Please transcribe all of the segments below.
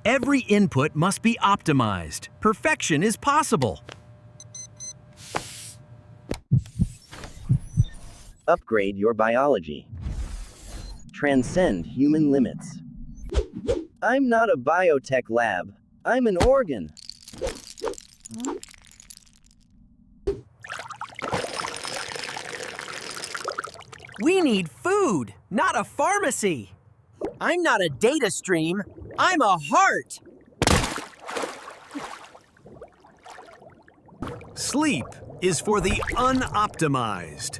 Every input must be optimized. Perfection is possible. Upgrade your biology. Transcend human limits. I'm not a biotech lab. I'm an organ. We need food, not a pharmacy. I'm not a data stream. I'm a heart. Sleep is for the unoptimized.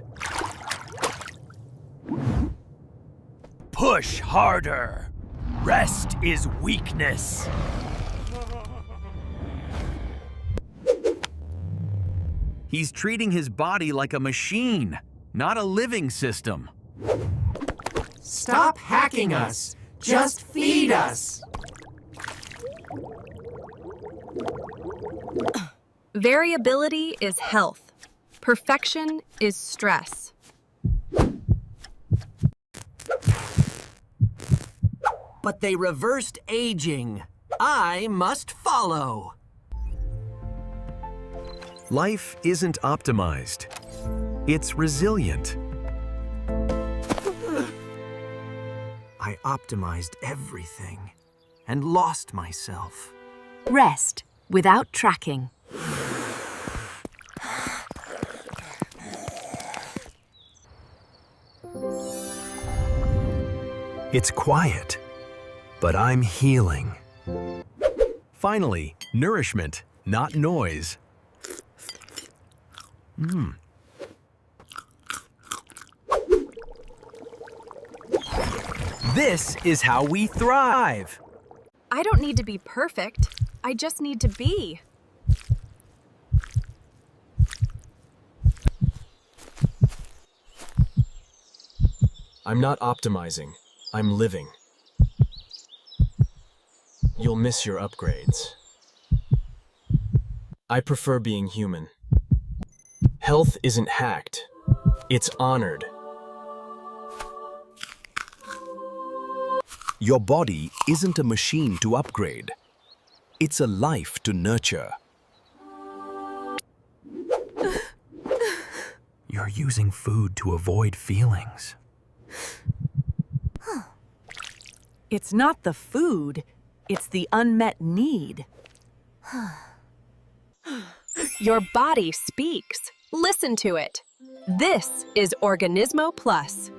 Push harder. Rest is weakness. He's treating his body like a machine, not a living system. Stop hacking us. Just feed us. Variability is health. Perfection is stress. But they reversed aging. I must follow. Life isn't optimized. It's resilient. I optimized everything and lost myself. Rest without tracking. It's quiet, but I'm healing. Finally, nourishment, not noise. This is how we thrive. I don't need to be perfect. I just need to be. I'm not optimizing. I'm living. You'll miss your upgrades. I prefer being human. Health isn't hacked. It's honored. Your body isn't a machine to upgrade. It's a life to nurture. You're using food to avoid feelings. It's not the food, it's the unmet need. Your body speaks. Listen to it. This is Organismo Plus.